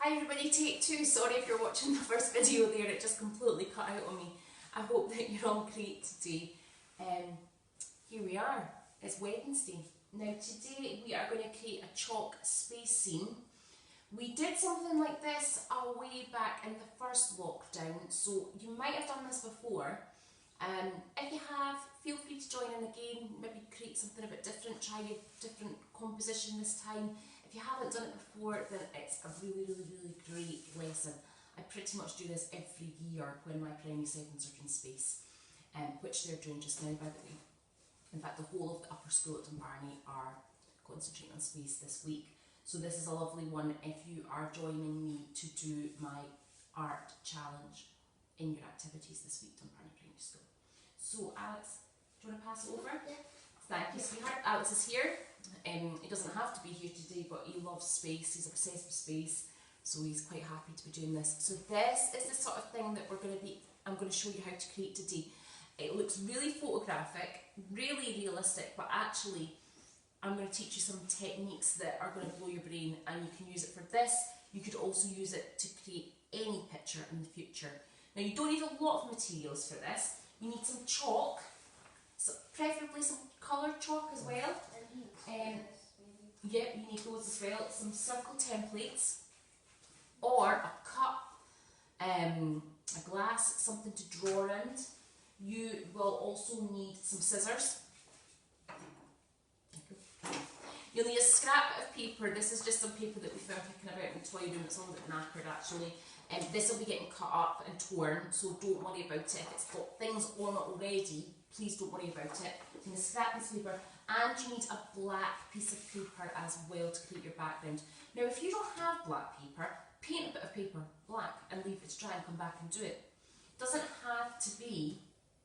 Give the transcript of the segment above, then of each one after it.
Hi everybody, take two. Sorry if you're watching the first video there, it just completely cut out on me. I hope that you're all great today. Here we are, it's Wednesday. Now today we are going to create a chalk space scene. We did something like this a way back in the first lockdown, so you might have done this before. If you have, feel free to join in again, maybe create something a bit different, try a different composition this time. If you haven't done it before, then it's a really great lesson. I pretty much do this every year when my primary sevens are in space, which they're doing just now, by the way. In fact, the whole of the upper school at Dumbarton are concentrating on space this week. So this is a lovely one if you are joining me to do my art challenge in your activities this week, Dumbarton Primary School. So Alex, do you want to pass it over? Yeah. Thank you, sweetheart. Alex is here. He doesn't have to be here today, but he loves space. He's obsessed with space, so he's quite happy to be doing this. So this is the sort of thing that I'm going to show you how to create today. It looks really photographic, really realistic, but actually I'm going to teach you some techniques that are going to blow your brain, and you can use it for this. You could also use it to create any picture in the future. Now you don't need a lot of materials for this. You need some chalk, so preferably some coloured chalk as well. Yeah, you need those as well. Some circle templates, or a cup, a glass, something to draw around. You will also need some scissors. You'll need a scrap of paper. This is just some paper that we found picking about in the toy room. It's a little bit knackered actually. This will be getting cut up and torn, so don't worry about it. If it's got things on it already, please don't worry about it. You need a scrap piece of paper, and you need a black piece of paper as well to create your background. Now if you don't have black paper, paint a bit of paper black and leave it to dry and come back and do it. It doesn't have to be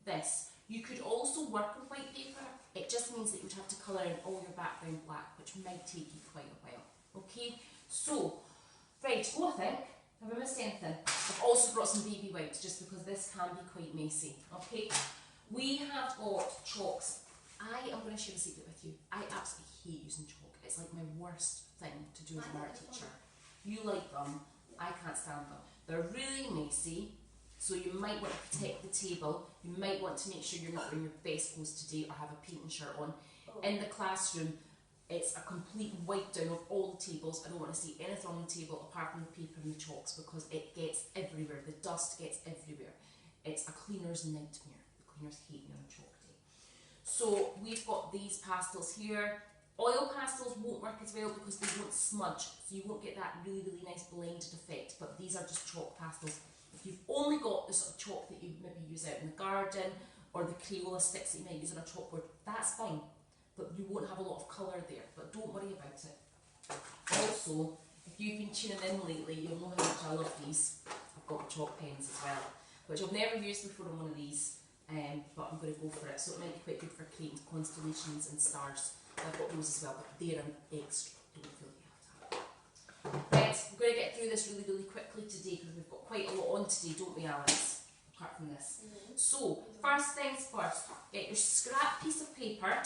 this. You could also work with white paper. It just means that you would have to colour in all your background black, which might take you quite a while. Okay, so, right, I think. Have I missed anything? I've also brought some baby wipes just because this can be quite messy. Okay, we have got chalks. I am going to share a secret with you. I absolutely hate using chalk. It's like my worst thing to do as an art teacher. You like them, I can't stand them. They're really messy, so you might want to protect the table. You might want to make sure you're not wearing your best clothes today or have a painting shirt on. In the classroom, it's a complete wipe down of all the tables. I don't want to see anything on the table apart from the paper and the chalks because it gets everywhere. The dust gets everywhere. It's a cleaner's nightmare. The cleaners hate me on a chalk day. So we've got these pastels here. Oil pastels won't work as well because they won't smudge, so you won't get that really nice blended effect, but these are just chalk pastels. If you've only got the sort of chalk that you maybe use out in the garden or the Crayola sticks that you might use on a chalkboard, that's fine. But you won't have a lot of colour there, but don't worry about it. Also, if you've been tuning in lately, you'll know how much I love these. I've got chalk pens as well, which I've never used before on one of these, but I'm going to go for it. So it might be quite good for creating constellations and stars. I've got those as well, but they're an extra. Don't feel you have to have it. Right, we're going to get through this really quickly today because we've got quite a lot on today, don't we, Alice? Apart from this. So, first things first, get your scrap piece of paper.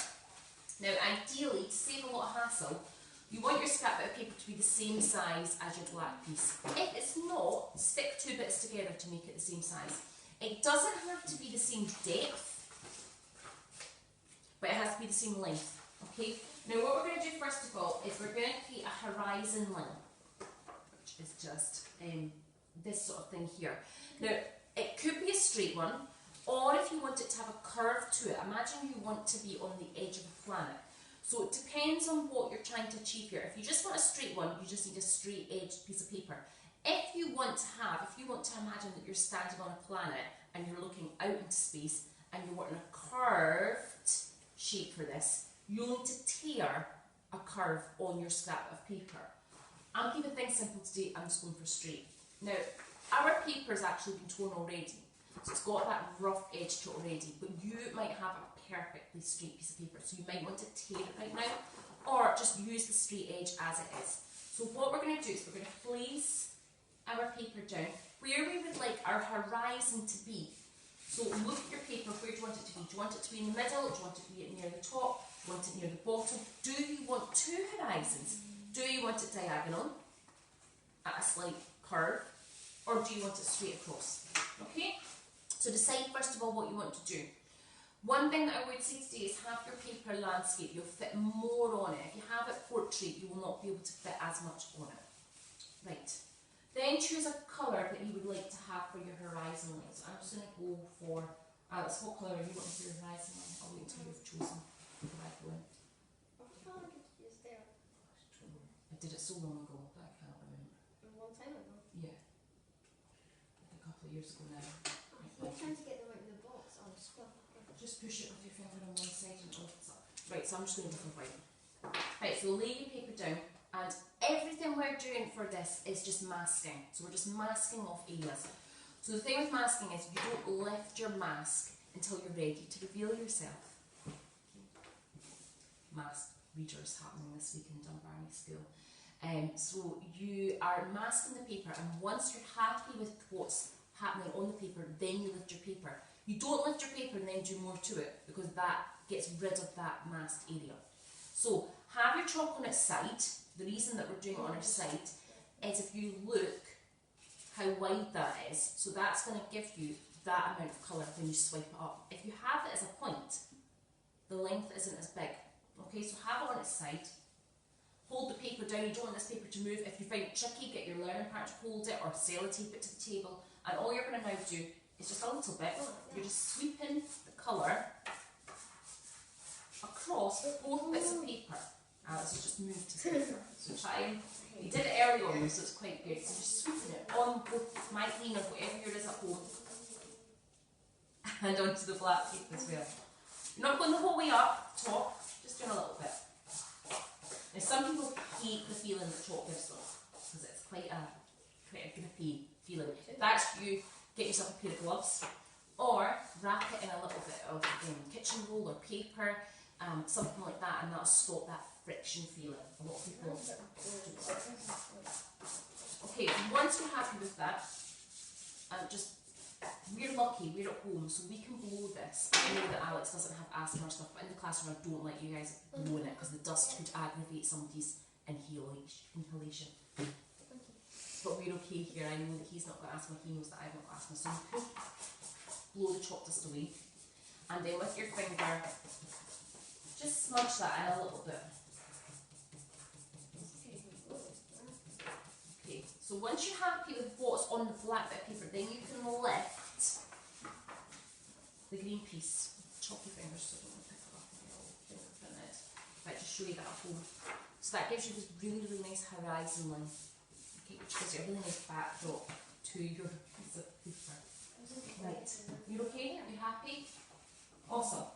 Now ideally, to save a lot of hassle, you want your scrap bit of paper to be the same size as your black piece. If it's not, stick two bits together to make it the same size. It doesn't have to be the same depth, but it has to be the same length. Okay? Now what we're going to do first of all is we're going to create a horizon line, which is just this sort of thing here. Now it could be a straight one, or if you want it to have a curve to it, imagine you want to be on the edge of a planet. So it depends on what you're trying to achieve here. If you just want a straight one, you just need a straight edged piece of paper. If you want to imagine that you're standing on a planet and you're looking out into space and you're wanting a curved shape for this, you'll need to tear a curve on your scrap of paper. I'm keeping things simple today, I'm just going for straight. Now, our paper's actually been torn already. So it's got that rough edge to it already, but you might have a perfectly straight piece of paper, so you might want to tear it right now, or just use the straight edge as it is. So what we're going to do is we're going to place our paper down where we would like our horizon to be. So look at your paper, where do you want it to be? Do you want it to be in the middle? Do you want it to be near the top? Do you want it near the bottom? Do you want two horizons? Do you want it diagonal? at a slight curve, or do you want it straight across? Okay, so decide first of all what you want to do. One thing that I would say today is have your paper landscape, you'll fit more on it. If you have it portrait, you will not be able to fit as much on it. Right, then choose a colour that you would like to have for your horizon line. So I'm just going to go for, Alex, what colour are you wanting for your horizon line? I'll wait until you've chosen the right one. I did it so long ago that I can't remember. A long time ago? Yeah, like a couple of years ago now. I'm trying to get them out of the box. Oh, Just push it with your finger on one side and it opens up. Right, so I'm just going to go for white. Right, so lay your paper down, and everything we're doing for this is just masking. So we're just masking off areas. So the thing with masking is you don't lift your mask until you're ready to reveal yourself. Masked readers happening this week in Dunbarney School. So you are masking the paper, and once you're happy with what's happening on the paper, then you lift your paper. You don't lift your paper and then do more to it, because that gets rid of that masked area. So have your chalk on its side. The reason that we're doing it on our side is if you look how wide that is, so that's going to give you that amount of colour when you swipe it up. If you have it as a point, the length isn't as big. Okay, so have it on its side. Hold the paper down, you don't want this paper to move. If you find it tricky, get your learning partner to hold it or sellotape it to the table. And all you're going to now do is just a little bit, you're just sweeping the colour across both bits of paper. Alex has just moved his paper. So try and, you did it early on, so it's quite good. So just sweeping it on both my clean or whatever yours is at home, and onto the black paper as well. You're not going the whole way up top, just doing a little bit. Now some people hate the feeling that chalk gives them, because it's quite a grippy feeling. If that's you, get yourself a pair of gloves, or wrap it in a little bit of kitchen roll or paper, something like that, and that'll stop that friction feeling. A lot of people do that. Okay, once you're happy with that, we're lucky, we're at home, so we can blow this. I know that Alex doesn't have asthma or stuff, but in the classroom I don't like you guys blowing it, because the dust could aggravate somebody's inhalation. But we're okay here. I know that he's not got asthma, he knows that I've not got asthma, so you could blow the chalk dust away, and then with your finger just smudge that in a little bit. Okay, so once you're happy with what's on the black bit of paper, then you can lift the green piece. Chop your fingers so I don't want to pick it up and get all fingerprint it. Right, just show you that at home. So that gives you this really, really nice horizon line. Okay, which gives you a really nice backdrop to your piece of paper. Right, you're okay? Are you happy? Awesome.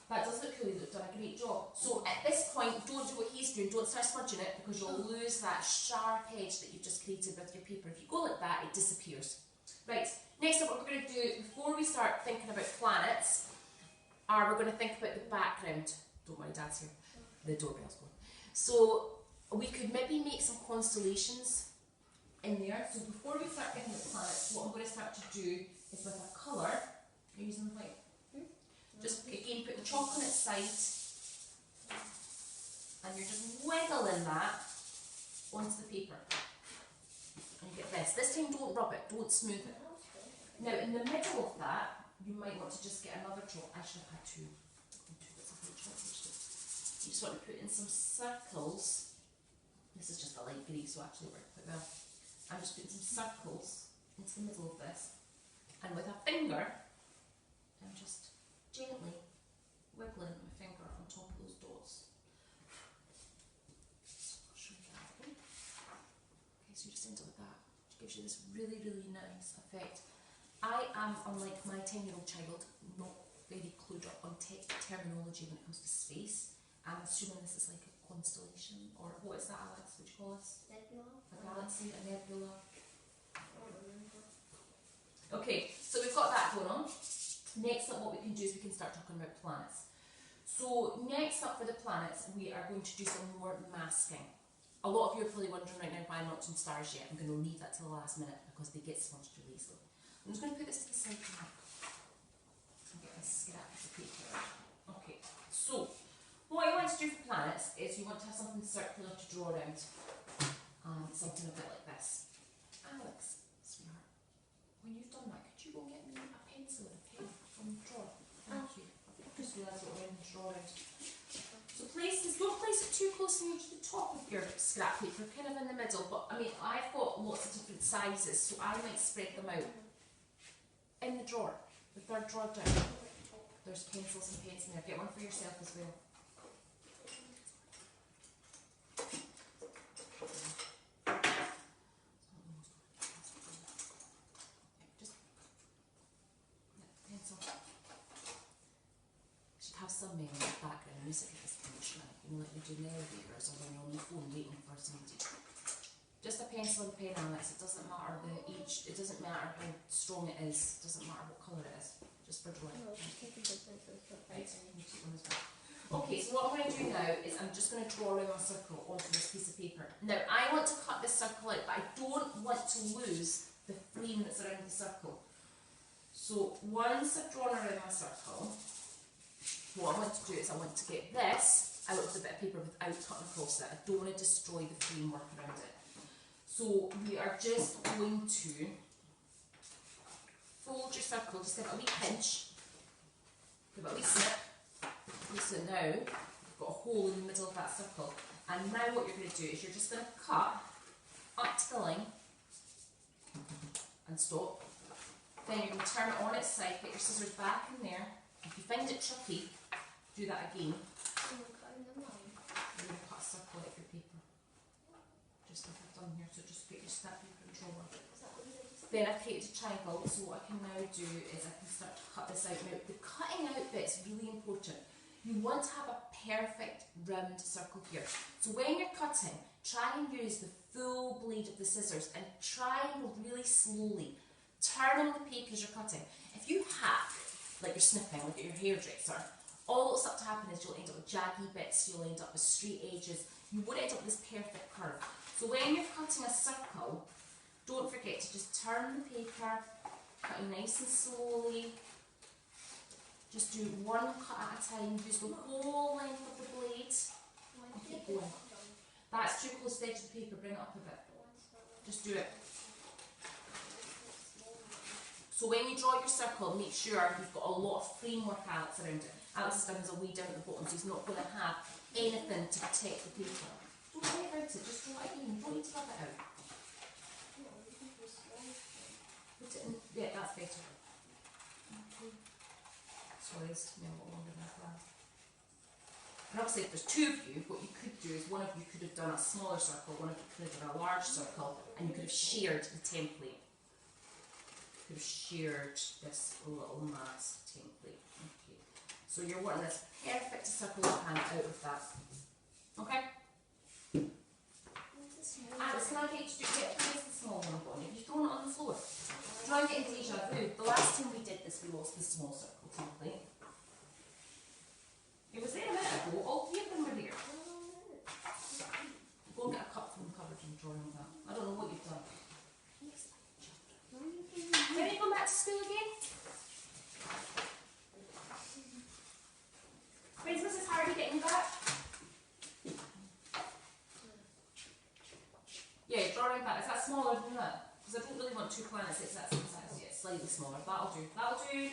That does look cool, you've done a great job. So at this point, don't do what he's doing, don't start smudging it, because you'll lose that sharp edge that you've just created with your paper. If you go like that, it disappears. Right, next up what we're going to do, before we start thinking about planets, we're going to think about the background. Don't worry, Dad's here. The doorbell's going. So we could maybe make some constellations in there. So before we start thinking about planets, what I'm going to start to do is with a colour, you're using white. Just again put the chalk on its side, and you're just wiggling that onto the paper. And you get this. This time don't rub it, don't smooth it. Now in the middle of that, you might want to just get another chalk. I should have had two bits of white chalk actually. You just want to put in some circles. This is just a light grey, so actually worked quite well. I'm just putting some circles into the middle of this, and with a finger, I'm just gently wiggling my finger on top of those dots. I'll show you that. Okay, so you just end up with that, which gives you this really, really nice effect. I am, unlike my 10-year-old child, not very clued up on terminology when it comes to space. I'm assuming this is like a constellation, or what is that, Alex? Would you call us? Nebula. A galaxy, a nebula. Okay, so we've got that going on. Next up, what we can do is we can start talking about planets. So next up for the planets, we are going to do some more masking. A lot of you are probably wondering right now why I'm not doing stars yet. I'm going to leave that till the last minute because they get smudged really easily. I'm just going to put this to the side for now. I'm getting a scrap of paper. Okay, so what you want to do for planets is you want to have something circular to draw around. Something a bit scrap paper kind of in the middle, but I mean I've got lots of different sizes, so I might spread them out in the drawer, the third drawer down. There's pencils and pens in there. Get one for yourself as well. Just pencil. Should have some background music at this point, shouldn't I? You know, like we do in the elevators or when you're on the phone waiting for somebody. Just a pencil and pen, Alex. It doesn't matter it doesn't matter how strong it is. It doesn't matter what colour it is. Just for drawing. No, just taking big pencils. Right. You take one as well. Okay, so what I'm going to do now is I'm just going to draw around a circle onto this piece of paper. Now I want to cut this circle out, but I don't want to lose the frame that's around the circle. So once I've drawn around my circle, what I want to do is I want to get this out of the bit of paper without cutting across it. I don't want to destroy the framework around it. So we are just going to fold your circle, just give it a wee pinch, give it a wee snip. So now you've got a hole in the middle of that circle. And now what you're going to do is you're just going to cut up to the line and stop. Then you're going to turn it on its side, get your scissors back in there. If you find it tricky, do that again. You're going to cut a circle out of your paper. Just like I've done here, so just put your scrap paper and drawer. Then I've created a triangle, so what I can now do is I can start to cut this out. Now the cutting out bit is really important. You want to have a perfect round circle here. So when you're cutting, try and use the full blade of the scissors and try and really slowly turn on the paper as you're cutting. If you hack, like you're snipping, like at your hairdresser, all that's up to happen is you'll end up with jaggy bits, you'll end up with straight edges, you won't end up with this perfect curve. So when you're cutting a circle, don't forget to just turn the paper, cutting nice and slowly. Just do one cut at a time, use the whole length of the blade and keep going. That's too close to the edge of the paper, bring it up a bit. Just do it. So when you draw your circle, make sure you've got a lot of framework, Alex, around it. Alex has done his a wee down at the bottom, so he's not going to have anything to protect the paper. Don't worry about it, just draw it again, you don't need to rub it out. Put it in, yeah, that's better. Okay. Sorry, this took me a lot longer than I planned. And obviously if there's two of you, what you could do is one of you could have done a smaller circle, one of you could have done a large circle, and you could have shared the template. You could have shared this little mat template. Okay. So you're wanting this perfect circle and out of that. Okay? Alex, can I get you to place the small one on you? Have you thrown it on the floor? Try and get into deja vu. The last time we did this, we lost the small circle template. It was there a minute ago. All three of them were there. Go and get a cup from the cupboard and draw on that. I don't know what you've done. When are you going back to school again? When's Mrs. Hardy getting back? Yeah, drawing back. Is that smaller than that? Because I don't really want two planets. It's that same size. Yeah, slightly smaller. That'll do. That'll do.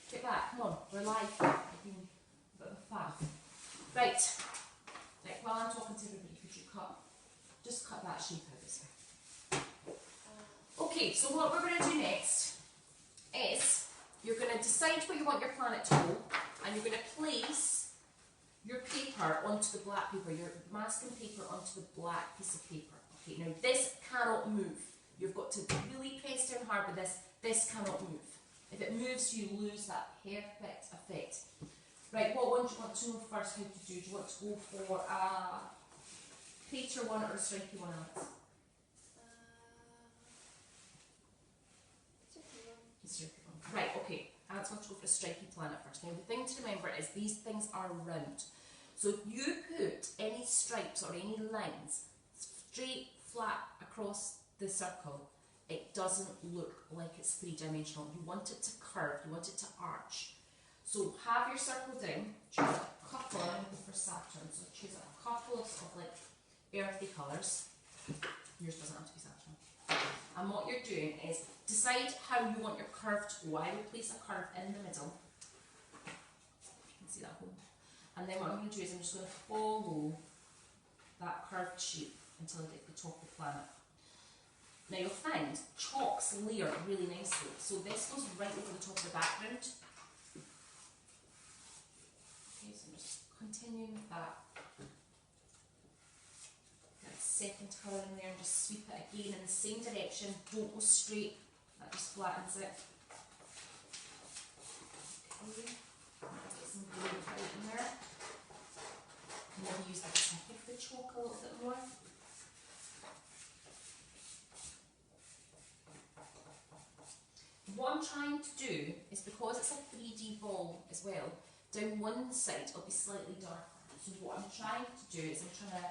Get back. Come on. We're live. I've been a bit of a faff. Right. Right. While I'm talking to everybody, could you just cut that shape out this way. Okay. So what we're going to do next is you're going to decide where you want your planet to go, and you're going to place your paper onto the black paper. Your masking paper onto the black piece of paper. Okay, now this cannot move. You've got to really press down hard with this. This cannot move. If it moves, you lose that perfect effect. Right, what one do you want to know first how to do? Do you want to go for a paper one or a stripy one, Alex? Stripy one. Right, okay. Alex wants to go for a stripy planet first. Now, the thing to remember is these things are round. So if you put any stripes or any lines straight, flat across the circle, it doesn't look like it's three-dimensional. You want it to curve, you want it to arch. So have your circle down, choose a couple, I'm going to go for Saturn, so choose a couple of like earthy colours. Yours doesn't have to be Saturn. And what you're doing is decide how you want your curve to go. I will place a curve in the middle. You can see that hole. And then what I'm going to do is I'm just going to follow that curved shape until I get to the top of the planet. Now you'll find chalks layer really nicely. So this goes right over the top of the background. Okay, so I'm just continuing with that. Get a second colour in there and just sweep it again in the same direction. Don't go straight, that just flattens it. Okay, get some blue out in there. Maybe use the tip of the chalk a little bit more. What I'm trying to do is, because it's a 3D ball as well, down one side it'll be slightly darker. So what I'm trying to do is I'm trying to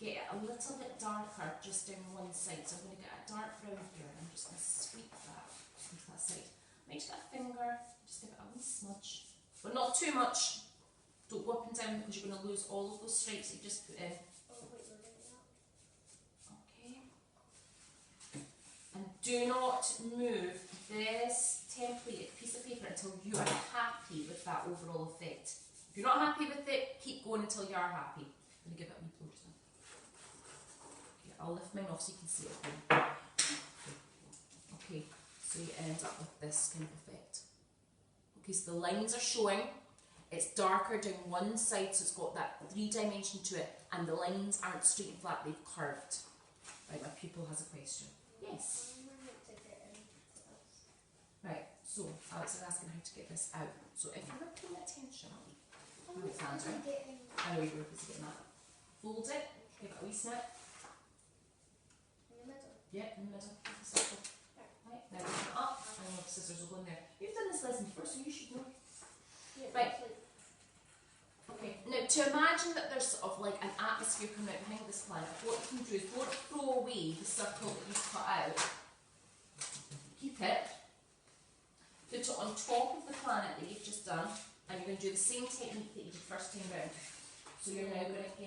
get it a little bit darker just down one side. So I'm going to get a dark brown here and I'm just going to sweep that into that side. Make sure that finger, just give it a wee smudge. But not too much. Don't go up and down because you're going to lose all of those stripes that you just put in. Okay. And do not move this templated piece of paper until you are happy with that overall effect. If you're not happy with it, keep going until you are happy. I'm going to give it a wee blow just now. Okay, I'll lift mine off so you can see it again. Okay, so you end up with this kind of effect. Okay, so the lines are showing. It's darker down one side, so it's got that 3-dimension to it, and the lines aren't straight and flat, they've curved. Right, my pupil has a question. Yes? Right, so Alex is asking how to get this out. So if you're paying attention, Alexandra, I know you were busy getting that. Fold it, give it a wee snip. In the middle? Yeah, in the middle of the circle. Right, now open it up, and the scissors will go in there. You've done this lesson before, so you should know. Yeah, right. Okay, now to imagine that there's sort of like an atmosphere coming out behind this planet, what you can do is don't throw away the circle that you've cut out. Keep it. Put it on top of the planet that you've just done, and you're going to do the same technique that you did first time round. So you're now going to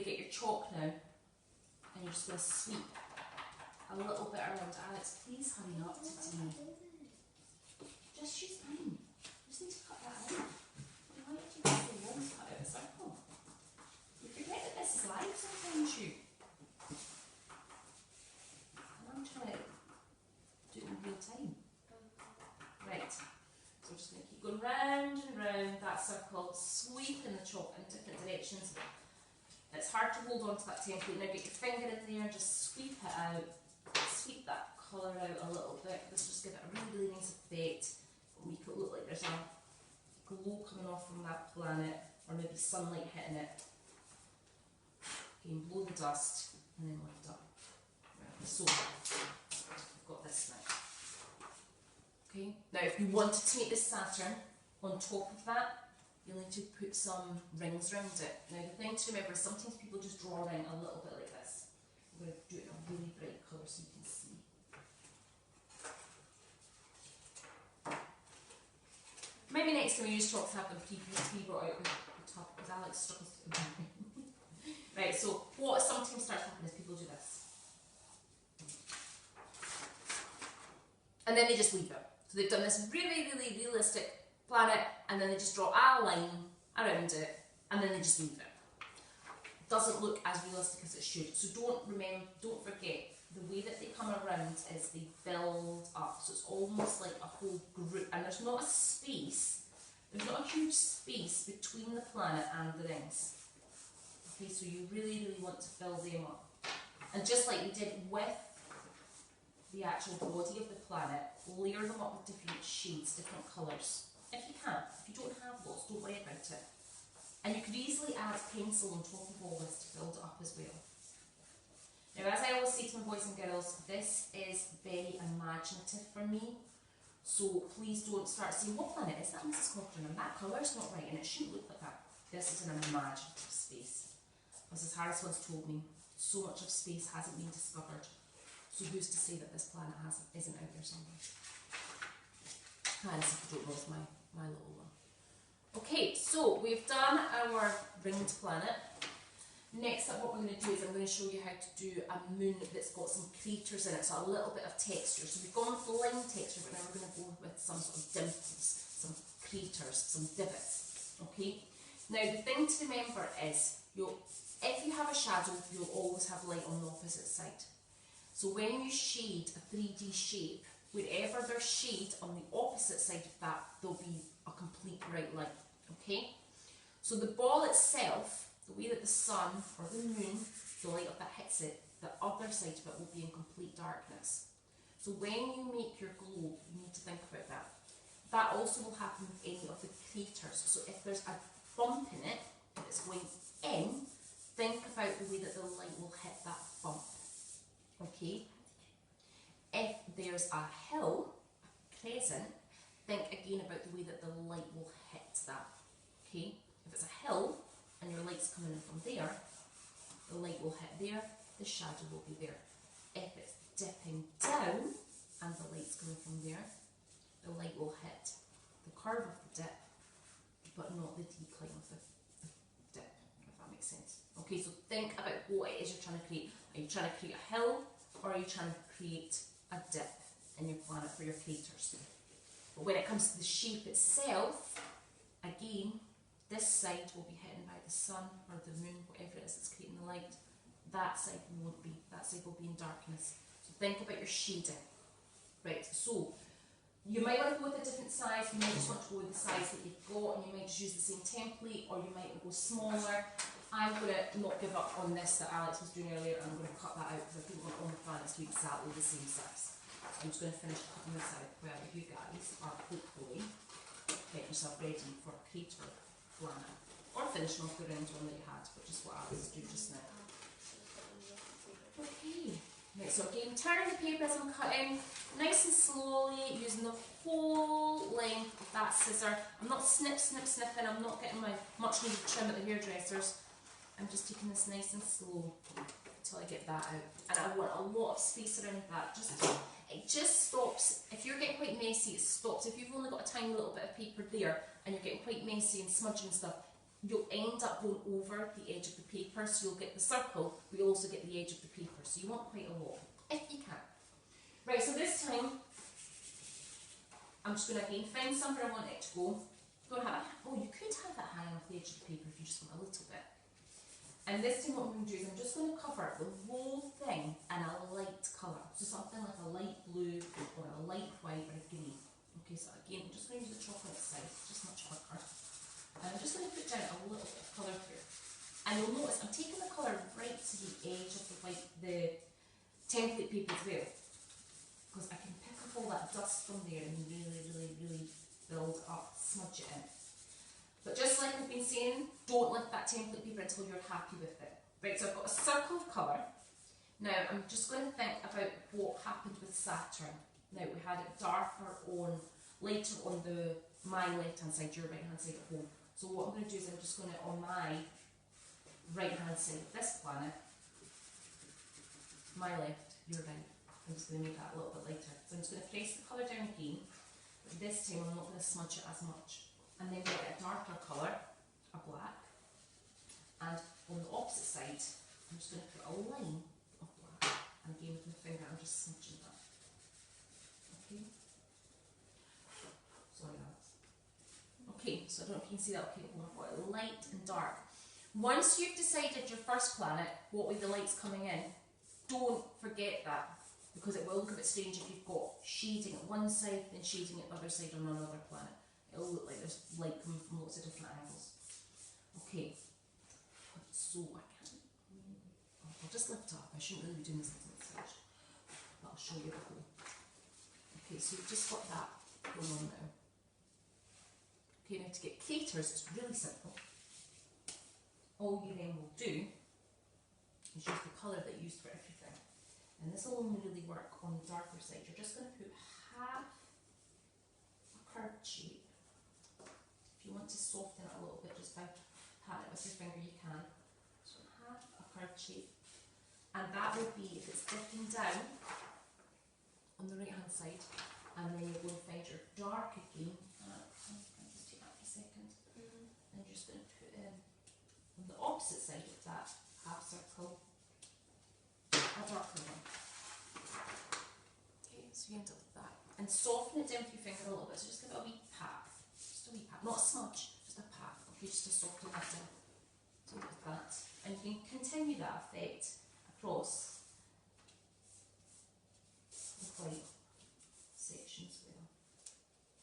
get your chalk now, and you're just going to sweep a little bit around. Alex, please hurry up today. Just use mine. You just need to cut that out. Why don't you just cut out a circle? You forget that this is live sometimes, you. And I'm trying to do it in real time. Right. So we're just going to keep going round and round that circle, sweeping the chalk in different directions. It's hard to hold on to that template. Now get your finger in there and just sweep it out. Sweep that colour out a little bit. This will just give it a really, really nice effect. Make it look like there's a glow coming off from that planet, or maybe sunlight hitting it. Again, blow the dust and then lift up. Right, so we've got this now. Okay, now if you wanted to make this Saturn on top of that, you'll need to put some rings around it. Now the thing to remember is sometimes people just draw a ring a little bit like this. I'm going to do it in a really bright colour so you can see. Maybe next time we use chalk to have them pre-brought out with the top, because Alex struggles to do it. Right, so what sometimes starts happening is people do this. And then they just leave it. So they've done this really, really realistic planet, and then they just draw a line around it, and then they just leave it. Doesn't look as realistic as it should. So don't forget, the way that they come around is they build up. So it's almost like a whole group, and there's not a space, there's not a huge space between the planet and the rings. Okay, so you really, really want to fill them up. And just like we did with the actual body of the planet, layer them up with different shades, different colours. If you can. If you don't have those, don't worry about it. And you could easily add pencil on top of all this to build it up as well. Now, as I always say to my boys and girls, this is very imaginative for me. So please don't start saying, what planet is that, Mrs. Cochran? And that colour's not right, and it shouldn't look like that. This is an imaginative space. Mrs. Harris once told me, so much of space hasn't been discovered. So who's to say that this planet isn't out there somewhere? Harris, if you don't know, is my little one. Okay, so we've done our ringed planet. Next up, what we're going to do is I'm going to show you how to do a moon that's got some craters in it, so a little bit of texture. So we've gone with the line texture, but now we're going to go with some sort of dimples, some craters, some divots. Okay. Now the thing to remember is If you have a shadow, you'll always have light on the opposite side. So when you shade a 3D shape, wherever there's shade on the opposite side of that, there'll be a complete bright light, okay? So the ball itself, the way that the sun or the moon, the light of that hits it, the other side of it will be in complete darkness. So when you make your globe, you need to think about that. That also will happen with any of the craters. So if there's a bump in it, if it's going in, think about the way that the light will hit that bump. Okay? If there's a hill, a crescent, think again about the way that the light will hit that. Okay? If it's a hill and your light's coming in from there, the light will hit there, the shadow will be there. If it's dipping down and the light's coming from there, the light will hit the curve of the dip, but not the decline of the dip, if that makes sense. Okay, so think about what it is you're trying to create. Are you trying to create a hill, or are you trying to create a dip in your planet for your craters? But when it comes to the shape itself, again, this side will be hidden by the sun or the moon, whatever it is that's creating the light. That side won't be. That side will be in darkness. So think about your shading. Right, so you might want to go with a different size, you might just want to go with the size that you've got, and you might just use the same template, or you might go smaller. I'm going to not give up on this that Alex was doing earlier, and I'm going to cut that out because I don't want all my planets to be exactly the same size. So I'm just going to finish cutting this out while you guys are hopefully getting yourself ready for a crater planet. Or finishing off the round one that you had, which is what Alex is doing just now. Okay. Right, so again, turning the paper as I'm cutting, nice and slowly, using the whole length of that scissor. I'm not snipping, I'm not getting my much needed trim at the hairdressers. I'm just taking this nice and slow until I get that out. And I want a lot of space around that. It just stops, if you're getting quite messy, it stops. If you've only got a tiny little bit of paper there and you're getting quite messy and smudging stuff, you'll end up going over the edge of the paper, so you'll get the circle, but you'll also get the edge of the paper, so you want quite a lot, if you can. Right, so this time, I'm just going to again find somewhere I want it to go. You could have that hanging off the edge of the paper if you just want a little bit. And this time what I'm going to do is I'm just going to cover the whole thing in a light colour, so something like a light blue, or a light white, or a green. Okay, so again, I'm just going to use the chocolate side, it's just much quicker. And I'm just going to put down a little bit of colour here. And you'll notice I'm taking the colour right to the edge of the template paper as well. Because I can pick up all that dust from there and really build up, smudge it in. But just like I've been saying, don't lift that template paper until you're happy with it. Right, so I've got a circle of colour. Now I'm just going to think about what happened with Saturn. Now we had it lighter on my left hand side, your right hand side at home. So what I'm going to do is I'm just going to, on my right hand side of this planet, my left, your right, I'm just going to make that a little bit lighter. So I'm just going to press the colour down again, but this time I'm not going to smudge it as much. And then we'll get a darker colour, a black, and on the opposite side, I'm just going to put a line of black, and again with my finger I'm just smudging that. Okay? Sorry, Alex. Okay, so I don't know if you can see that. Okay, we've got light and dark. Once you've decided your first planet, what way the light's coming in, don't forget that, because it will look a bit strange if you've got shading at one side and shading at the other side on another planet. It'll look like there's light coming from lots of different angles. Okay, so I'll just lift up. I shouldn't really be doing this as an illustration, but I'll show you the whole. Okay, so you've just got that going on now. Okay, now to get craters, it's really simple. All you then will do is use the colour that you used for everything. And this will only really work on the darker side. You're just going to put half a curved shape. If you want to soften it a little bit just by patting it with your finger, you can. So half a curved shape. And that would be if it's dipping down on the right hand side, and then you're going to find your dark again. I'll just take that for a second. And you're just going to put in on the opposite side of that half circle a darker one. Okay, so you end up with that. And soften it down with your finger a little bit, so just give it a wee pat. Just a wee pat, not a smudge, just a pat. Okay, just to soften that down. So with that. and you can continue that effect across the white section as well.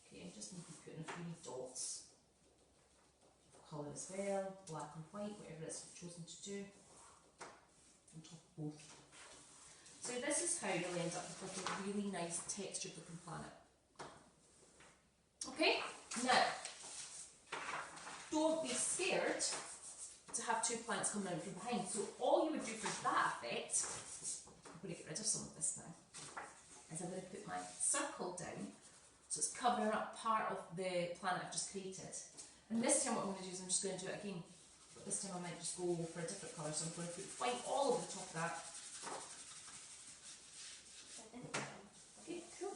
Okay, I'm just going to be putting a few dots of colour as well, black and white, whatever it's chosen to do, on top of both. So this is how you'll end up with like a really nice textured looking planet. Okay, now don't be scared to have two planets coming out from behind. So all you would do for that effect, I'm going to get rid of some of this now, is I'm going to put my circle down so it's covering up part of the planet I've just created. And this time what I'm going to do is I'm just going to do it again, but this time I might just go for a different colour, so I'm going to put white all over the top of that. Okay, cool.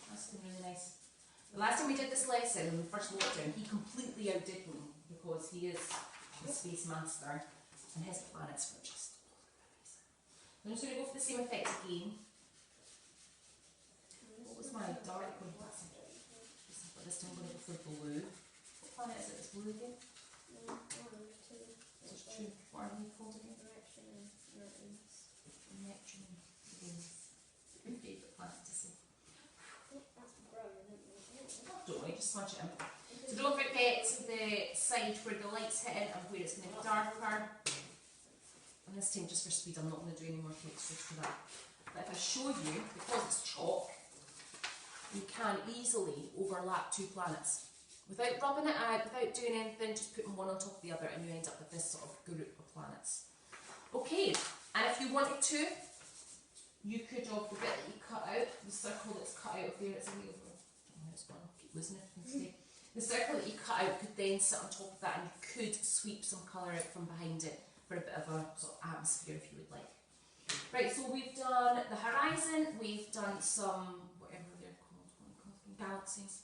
That's been really nice. The last time we did this lesson, in the first lockdown, he completely outdid me because he is the space master and his planets were just all amazing. I'm just going to go for the same effect again. What was my dark one? But this time I'm going to go for blue. What planet is it? It's blue again? There's two. What are they called again? Neptune. Your favourite planet to see? Don't worry, just smudge it in. So don't forget the side where the light's hitting and where it's going to be darker. And this time, just for speed, I'm not going to do any more textures for that. But if I show you, because it's chalk, you can easily overlap two planets. Without rubbing it out, without doing anything, just putting one on top of the other and you end up with this sort of group of planets. Okay, and if you wanted to, you could have the bit that you cut out, the circle that's cut out of there, it's a wee over. Keep losing it. The circle that you cut out could then sit on top of that and you could sweep some colour out from behind it for a bit of a sort of atmosphere if you would like. Right, so we've done the horizon, we've done some, whatever they're called, galaxies.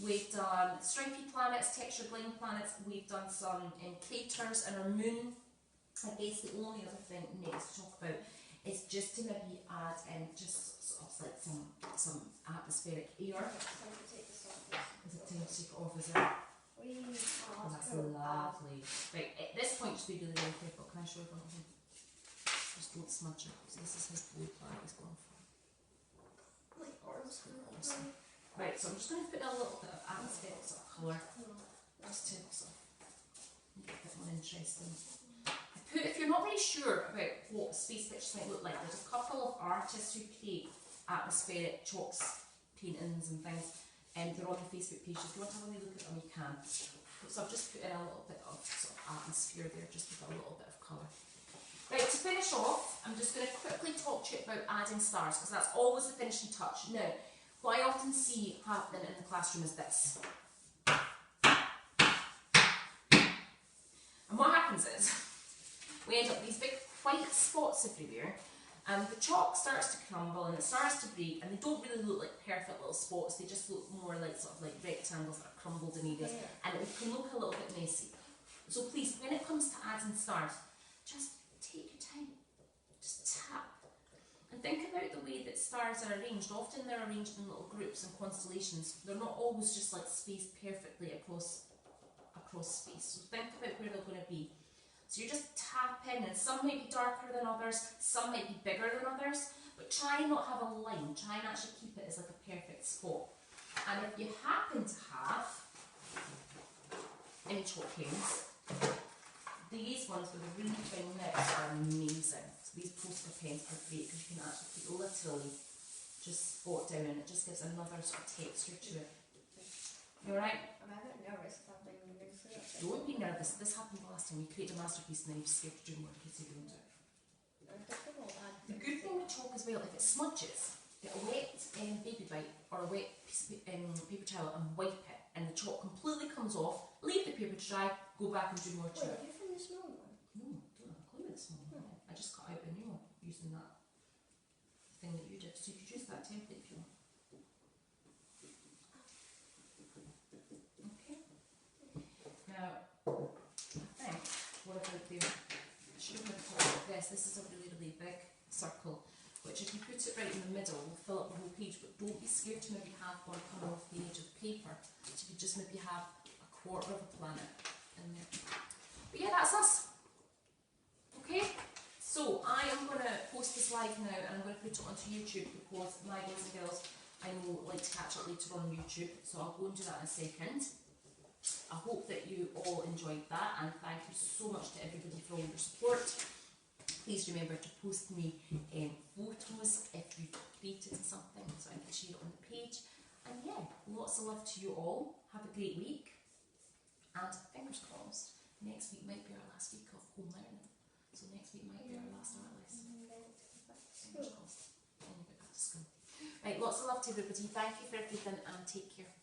We've done stripy planets, textured line planets, we've done some craters and our moon. I guess the only other thing next to talk about is just to maybe add in just sort of like some atmospheric air. Is it time to take it off, is it? Oh, that's lovely. Right, at this point just be really, really careful. Can I show you one thing? Just don't smudge it. So this is his blue planet he's going for. Awesome. Right, so I'm just going to put a little bit of atmospheric sort of colour just to sort of make it a bit more interesting. If you're not really sure about what space pictures might look like, there's a couple of artists who create atmospheric chalks, paintings and things, and they're on the Facebook page. If you want to have a wee look at them, you can. So I've just put in a little bit of sort of atmosphere there, just with a little bit of colour. Right, to finish off, I'm just going to quickly talk to you about adding stars, because that's always the finishing touch. Now, what I often see happening in the classroom is this. And what happens is, we end up with these big white spots everywhere, and the chalk starts to crumble and it starts to break, and they don't really look like perfect little spots, they just look more like sort of like rectangles that are crumbled in areas, and it can look a little bit messy. So please, when it comes to adding stars, just take your time, just tap, and think about the way that stars are arranged. Often they're arranged in little groups and constellations, they're not always just like spaced perfectly across space, so think about where they're going to be. So you just tap in, and some might be darker than others, some might be bigger than others, but try and not have a line, try and actually keep it as like a perfect spot. And if you happen to have any chalk pens, these ones with a really fine nib are amazing. So these poster pens are great because you can actually literally just spot down, and it just gives another sort of texture to it. You alright? I'm a bit nervous if I'm being really serious. Don't be nervous. This happened last time. You created a masterpiece and then you just scared to do more in case you don't do it. The good thing with chalk as well, if it smudges, get a wet baby wipe or a wet piece of paper towel and wipe it, and the chalk completely comes off, leave the paper to dry, go back and do more to it. Wait, you're from the small one? No, don't have a clue with the small one. I just cut out a new one using that thing that you did. So you could use that template if you want. Now, I think, what about there? I should have thought about this. This is a really, really big circle, which if you put it right in the middle will fill up the whole page, but don't be scared to maybe have one coming off the edge of the paper. So you could just maybe have a quarter of a planet in there. But yeah, that's us. post this live now and I'm going to put it onto YouTube because my boys and girls I know like to catch up later on YouTube, so I'll go and do that in a second. I hope that you all enjoyed that and thank you so much to everybody for all your support. Please remember to post me photos if you've created something so I can share it on the page. And yeah, lots of love to you all. Have a great week and fingers crossed, next week might be our last week of home learning. So next week might be our last art lesson. Fingers crossed. Then you get back to school. Right, lots of love to everybody. Thank you for everything and take care.